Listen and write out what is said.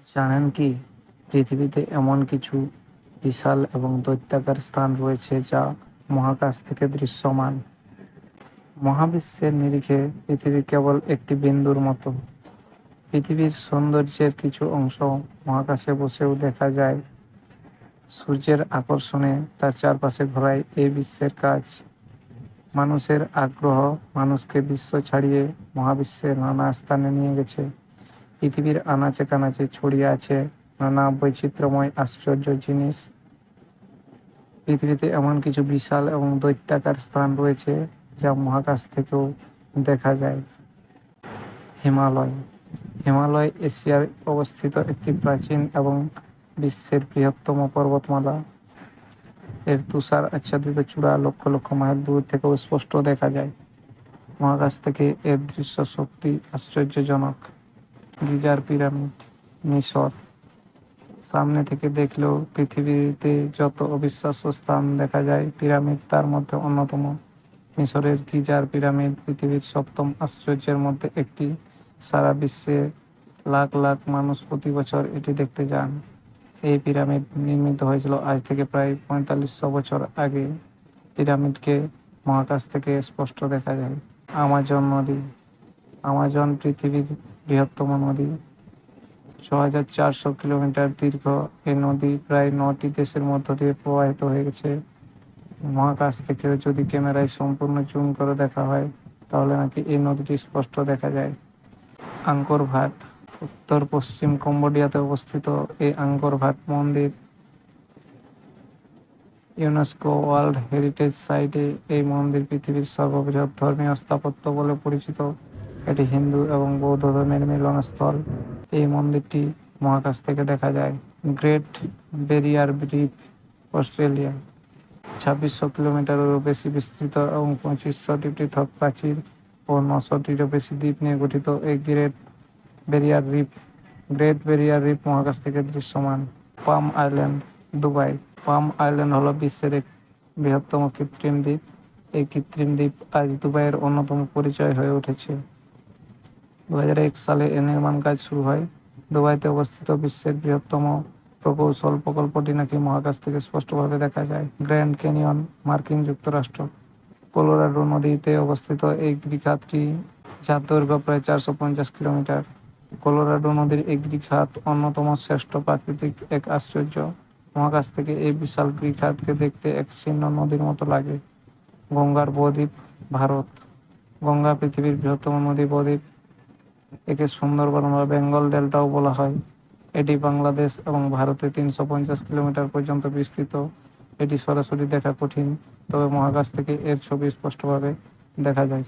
জানেন কি, পৃথিবীতে এমন কিছু বিশাল এবং দৈত্যাকার স্থান রয়েছে যা মহাকাশ থেকে দৃশ্যমান। মহাবিশ্বের নিরিখে পৃথিবী কেবল একটি বিন্দুর মতো। পৃথিবীর সৌন্দর্যের কিছু অংশ মহাকাশে বসেও দেখা যায়। সূর্যের আকর্ষণে তার চারপাশে ঘোরায় এই বিশ্বের কাজ। মানুষের আগ্রহ মানুষকে বিশ্ব ছাড়িয়ে মহাবিশ্বের নানা স্থানে নিয়ে গেছে। পৃথিবীর আনাচে কানাচে ছড়িয়ে আছে নানা বৈচিত্র্যময় আশ্চর্য জিনিস। পৃথিবীতে এমন কিছু বিশাল এবং দৈত্যাকার স্থান রয়েছে যা মহাকাশ থেকেও দেখা যায়। হিমালয়। হিমালয় এশিয়ার অবস্থিত একটি প্রাচীন এবং বিশ্বের বৃহত্তম পর্বতমালা। এর তুষার আচ্ছাদিত চূড়া লক্ষ লক্ষ মাইল দূর থেকেও স্পষ্ট দেখা যায়। মহাকাশ থেকে এর দৃশ্য সত্যি আশ্চর্যজনক। গিজার পিরামিড, মিশর। সামনে থেকে দেখলেও পৃথিবীতে যত অবিশ্বাস্য স্থান দেখা যায়, পিরামিড তার মধ্যে অন্যতম। মিশরের গিজার পিরামিড পৃথিবীর সপ্তম আশ্চর্যের মধ্যে একটি। সারা বিশ্বে লাখ লাখ মানুষ প্রতি বছর এটি দেখতে যান। এই পিরামিড নির্মিত হয়েছিল আজ থেকে প্রায় 4500 বছর আগে। পিরামিডকে মহাকাশ থেকে স্পষ্ট দেখা যায়। আমাজন নদী। আমাজন পৃথিবীর বৃহত্তম নদী। 6400 কিলোমিটার দীর্ঘ এই নদী প্রায় 9টি দেশের মধ্য দিয়ে প্রবাহিত হয়ে গেছে। মহাকাশ থেকেও যদি ক্যামেরায় সম্পূর্ণ জুম করে দেখা হয়, তাহলে নাকি এই নদীটি স্পষ্ট দেখা যায়। আঙ্কর ভাট। উত্তর পশ্চিম কম্বোডিয়াতে অবস্থিত এই আঙ্কর ভাট মন্দির ইউনেস্কো ওয়ার্ল্ড হেরিটেজ সাইটে। এই মন্দির পৃথিবীর সর্ববৃহৎ ধর্মীয় স্থাপত্য বলে পরিচিত। এটি হিন্দু এবং বৌদ্ধ ধর্মের মিলনস্থল। এই মন্দিরটি মহাকাশ থেকে দেখা যায়। Great barrier reef, Australia. 2600 কিলোমিটারেরও বেশি বিস্তৃত এবং 2500টি পৃথক প্রাচীর ও 900টিরও বেশি দ্বীপ নিয়ে গঠিত এই গ্রেট ব্যারিয়ার রিফ মহাকাশ থেকে দৃশ্যমান। পাম আইল্যান্ড, দুবাই। পাম আইল্যান্ড হলো বিশ্বের এক বৃহত্তম কৃত্রিম দ্বীপ। এই কৃত্রিম দ্বীপ আজ দুবাইয়ের অন্যতম পরিচয় হয়ে উঠেছে। 2001 সালে এর নির্মাণ কাজ শুরু হয়। দুবাইতে অবস্থিত বিশ্বের বৃহত্তম প্রকৌশল প্রকল্পটি নাকি মহাকাশ থেকে স্পষ্টভাবে দেখা যায়। গ্র্যান্ড ক্যানিয়ন, মার্কিন যুক্তরাষ্ট্র। কলোরাডো নদীতে অবস্থিত এই গিরিখাতটি, যার দৈর্ঘ্য প্রায় 450 কিলোমিটার। কলোরাডো নদীর এই গিরিখাত অন্যতম শ্রেষ্ঠ প্রাকৃতিক এক আশ্চর্য। মহাকাশ থেকে এই বিশাল গিরিখাতকে দেখতে এক ছিন্ন নদীর মতো লাগে। গঙ্গার বদ্বীপ, ভারত। গঙ্গা পৃথিবীর বৃহত্তম নদী বদ্বীপ। একে সুন্দরবন বা বেঙ্গল ডেল্টাও বলা হয়। এটি বাংলাদেশ এবং ভারতে 350 কিলোমিটার পর্যন্ত বিস্তৃত। এটি সরাসরি দেখা কঠিন, তবে মহাকাশ থেকে এর ছবি স্পষ্টভাবে দেখা যায়।